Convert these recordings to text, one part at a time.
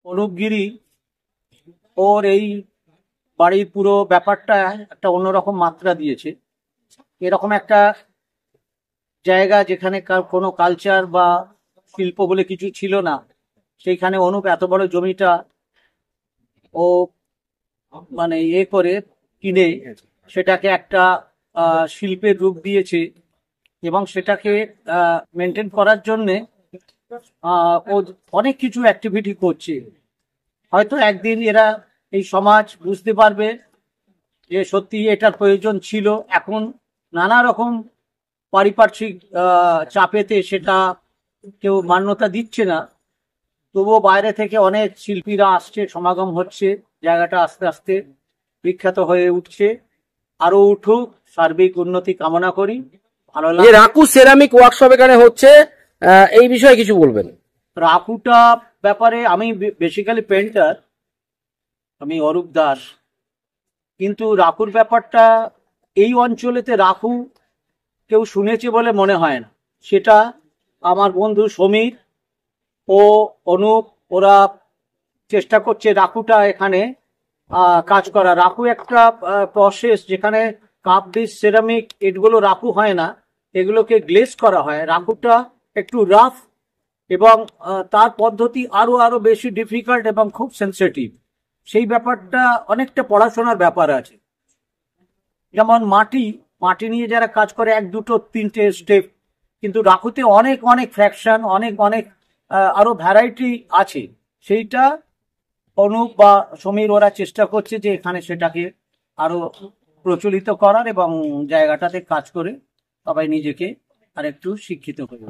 অনুপগিরি ওর এই বাড়ির পুরো ব্যাপারটা একটা অন্যরকম মাত্রা দিয়েছে। এরকম একটা জায়গা যেখানে কোনো কালচার বা শিল্প বলে কিছু ছিল না, সেইখানে অনুপ এত বড় জমিটা ও মানে করে কিনে সেটাকে একটা শিল্পের রূপ দিয়েছে। এবং সেটাকে মেনটেন করার জন্যে ও অনেক কিছু অ্যাক্টিভিটি করছে। হয়তো একদিন এরা এই সমাজ বুঝতে পারবে যে সত্যি এটার প্রয়োজন ছিল। এখন নানা রকম পারিপার্শ্বিক চাপেতে সেটা কেউ মান্যতা দিচ্ছে না, তবুও বাইরে থেকে অনেক শিল্পীরা আসছে, সমাগম হচ্ছে, জায়গাটা আস্তে আস্তে বিখ্যাত হয়ে উঠছে। আরো উঠুক, সার্বিক উন্নতি কামনা করি। ভালো লাগে। রাকু সেরামিক ওয়ার্কশপ এখানে হচ্ছে, এই বিষয়ে কিছু বলবেন? রাকুটা ব্যাপারে আমি বেসিক্যালি পেন্টার, আমি অরূপ দাস, কিন্তু রাকুর ব্যাপারটা এই অঞ্চলেতে রাকু কেউ শুনেছে বলে মনে হয় না। সেটা আমার বন্ধু সমীর ও অনুপ, ওরা চেষ্টা করছে রাকুটা এখানে কাজ করা। রাকু একটা প্রসেস যেখানে কাপ ডিশ সেরামিক এগুলো রাকু হয় না, এগুলোকে গ্লেজ করা হয়। রাকুটা একটু রাফ এবং তার পদ্ধতি আরো আরো বেশি ডিফিকাল্ট এবং খুব সেন্সিটিভ। সেই ব্যাপারটা অনেকটা পড়াশোনার ব্যাপার আছে। যেমন মাটি মাটি নিয়ে যারা কাজ করে এক দুটো তিনটে স্টেপ, কিন্তু রাকুতে অনেক অনেক ফ্র্যাকশন, অনেক অনেক আরো ভ্যারাইটি আছে। সেইটা অনুপ বা সমীর ওরা চেষ্টা করছে যে এখানে সেটাকে আরো প্রচলিত করার এবং জায়গাটাতে কাজ করে সবাই নিজেকে আর একটু শিক্ষিত করে।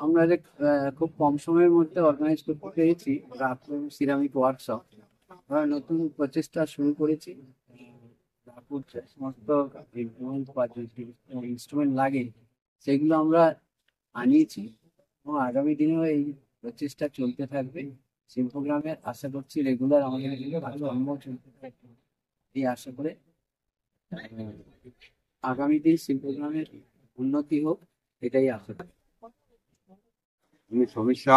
আমরা যে খুব কম সময়ের মধ্যে অর্গানাইজ করতে পেরেছি রাখু সিরামিক ওয়ার্কশপ। আমরা নতুন প্রচেষ্টা শুরু করেছি। রাখুর যে সমস্ত ইমপ্লিমেন্ট বা ইনস্ট্রুমেন্ট লাগে সেগুলো আমরা আনিয়েছি এবং আগামী দিনেও এই প্রচেষ্টা চলতে থাকবে। শিল্পগ্রামে আশা করছি রেগুলার আমাদের এখানে কাজকর্ম চলতে থাকবে। এই আশা করে আগামী দিন শিল্পগ্রামের উন্নতি হোক, এটাই আশা করি। আমি সমস্যা,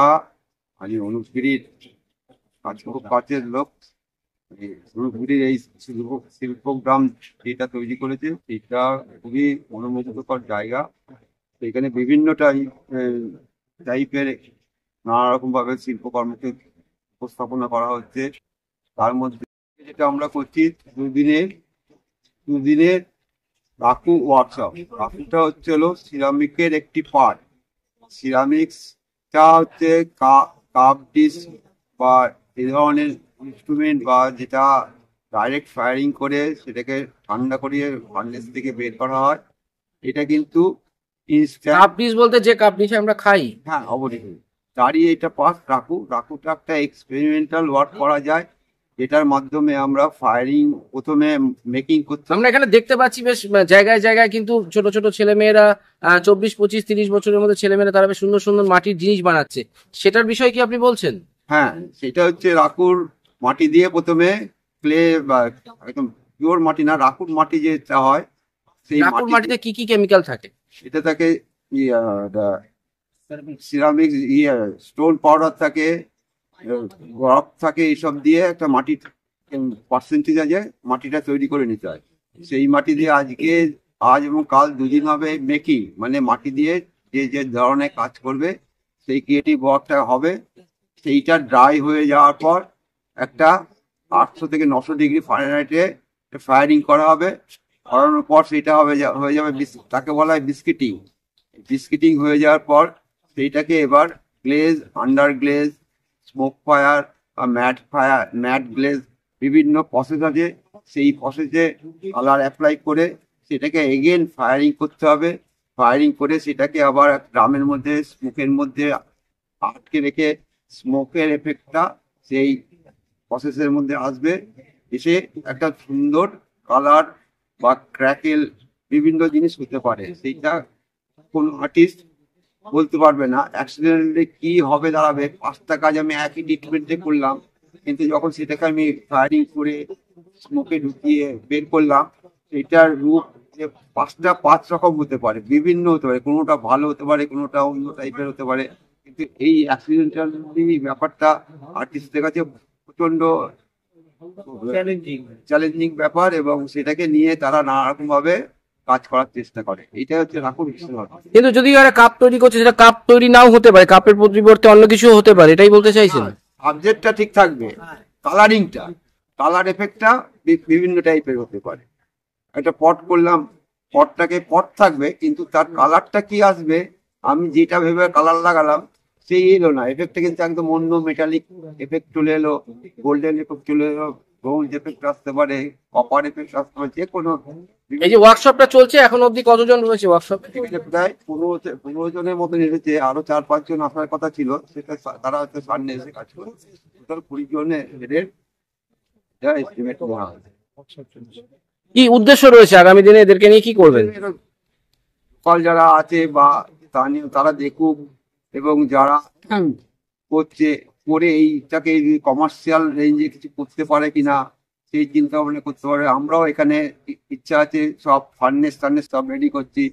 আমি অনুপগিরির খুব কাছের লোক। অনুপগিরির এই শিল্পগ্রাম যেটা তৈরি করেছে সেটা খুবই মনোমুগ্ধকর জায়গা। এখানে বিভিন্ন টাইপের নানা রকম ভাবে শিল্পকর্মকে উপস্থাপনা করা হচ্ছে। তার মধ্যে যেটা আমরা করছি দুদিনের রাখু ওয়ার্কশপ। রাখুটা হচ্ছে হলো সিরামিকের একটি পার্ট। সিরামিক্সটা হচ্ছে কাপ ডিশ বা এই ধরনের ইনস্ট্রুমেন্ট বা যেটা ডাইরেক্ট ফায়ারিং করে সেটাকে ঠান্ডা করিয়ে ফার্নেস থেকে বের করা হয়। এটা কিন্তু ইনস্ট্যান্ট। কাপ ডিশ বলতে যে কাপ ডিশ আমরা খাই? হ্যাঁ, অবশ্যই। তারই এটা পার্ট রাখুটা একটা এক্সপেরিমেন্টাল ওয়ার্ক করা যায়, যেটার মাধ্যমে আমরা ফায়ারিং প্রথমে মেকিং করতে। আমরা এখানে দেখতে পাচ্ছি বেশ জায়গায় জায়গায় কিন্তু ছোট ছোট ছেলেমেয়েরা 24, 25, 30 বছরের মধ্যে ছেলেমেয়েরা তারা বেশ সুন্দর সুন্দর মাটির জিনিস বানাচ্ছে। সেটার বিষয়ে কি আপনি বলছেন? হ্যাঁ, সেটা হচ্ছে রাখুর মাটি দিয়ে প্রথমে ক্লে বা একদম পিওর মাটি না, রাখুর মাটি যেটা হয় সেই রাখুর মাটিতে কি কি কেমিক্যাল থাকে? সেটা থাকে সিরামিক স্টোন পাউডার থাকে, রক থাকে, এইসব দিয়ে একটা মাটির পার্সেন্টেজ আছে মাটিটা তৈরি করে নিতে হয়। সেই মাটি দিয়ে আজ এবং কাল দুদিন হবে মেকিং, মানে মাটি দিয়ে যে যে ধরনের কাজ করবে সেই ক্রিয়েটিভ ওয়ার্কটা হবে। সেইটা ড্রাই হয়ে যাওয়ার পর একটা 800 থেকে 900 ডিগ্রি ফারেনহাইটে ফায়ারিং করা হবে। করানোর পর সেটা হয়ে যাবে তাকে বলা হয় বিস্কিটিং। বিস্কিটিং হয়ে যাওয়ার পর সেইটাকে এবার glaze, under glaze, smoke fire বা ম্যাট গ্লেজ, বিভিন্ন প্রসেস আছে। সেই প্রসেসে কালার অ্যাপ্লাই করে সেটাকে এগেন ফায়ারিং করতে হবে। ফায়ারিং করে সেটাকে আবার ড্রামের মধ্যে স্মোকের মধ্যে আটকে রেখে স্মোকের এফেক্টটা সেই প্রসেসের মধ্যে আসবে, এসে একটা সুন্দর কালার বা ক্র্যাকেল বিভিন্ন জিনিস হতে পারে। সেইটা কোনো আর্টিস্ট বলতে পারবে না অ্যাক্সিডেন্টালি কি হবে দাঁড়াবে। 5টা কাজ আমি একই ট্রিটমেন্টে করলাম, কিন্তু যখন সেটাকে আমি ফায়ারিং করে স্মোকে ঢুকিয়ে বের করলাম, সেটার রূপ যে 5 রকম হতে পারে, বিভিন্ন হতে পারে। কোনোটা ভালো হতে পারে, কোনোটা অন্য টাইপের হতে পারে। কিন্তু এই অ্যাক্সিডেন্টালি ব্যাপারটা আর্টিস্টদের কাছে প্রচন্ড চ্যালেঞ্জিং ব্যাপার, এবং সেটাকে নিয়ে তারা নানা রকম ভাবে কাজ করার চেষ্টা করে। এইটাই হচ্ছে রাখুর বিশেষত্ব। কিন্তু যদি এরা কাপ তৈরি করছে, সেটা কাপ তৈরি নাও হতে পারে, কাপের পরিবর্তে অন্য কিছু হতে পারে, এটাই বলতে চাইছেন? সাবজেক্টটা ঠিক থাকবে, কালারিংটা, কালার এফেক্টটা বিভিন্ন টাইপের হতে পারে। একটা পট করলাম, পট থাকবে, কিন্তু তার কালারটা কি আসবে আমি যেটা ভেবে কালার লাগালাম সেই এলো না। এফেক্টটা কিন্তু একদম অন্য মেটালিক এফেক্ট চলে এলো, গোল্ডেন এফেক্ট চলে এলো, ব্রোঞ্জ এফেক্ট আসতে পারে, কপার এফেক্ট আসতে পারে, যে কোনো। এই যে ওয়ার্কশপটা চলছে এখন অবধি কতজন রয়েছে ওয়ার্কশপে? প্রায় 15 জনের মতো এসেছে। আরো 4-5 জন আসার কথা ছিল, সেটা তারা হয়তো সামনে এসে কাজ করে। টোটাল 20 জনের এদের এস্টিমেট নেওয়া হয়েছে। কি উদ্দেশ্য রয়েছে আগামী দিনে এদেরকে নিয়ে কি করবেন? লোকাল যারা আছে বা স্থানীয় তারা দেখুক, এবং যারা করে এইটাকে কমার্শিয়াল রেঞ্জে কিছু করতে পারে কিনা সেই চিন্তা ভাবনা করতে পারে। আমরাও এখানে ইচ্ছা আছে, সব ফার্নেস সব রেডি করছি,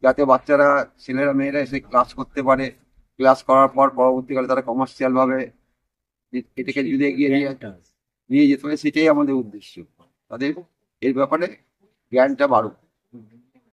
যাতে বাচ্চারা, ছেলেরা মেয়েরা এসে ক্লাস করতে পারে। ক্লাস করার পর পরবর্তীকালে তারা কমার্শিয়াল ভাবে এটাকে যদি এগিয়ে নিয়ে যেতে পারে, সেটাই আমাদের উদ্দেশ্য। তাদের এর ব্যাপারে জ্ঞানটা বাড়ুক।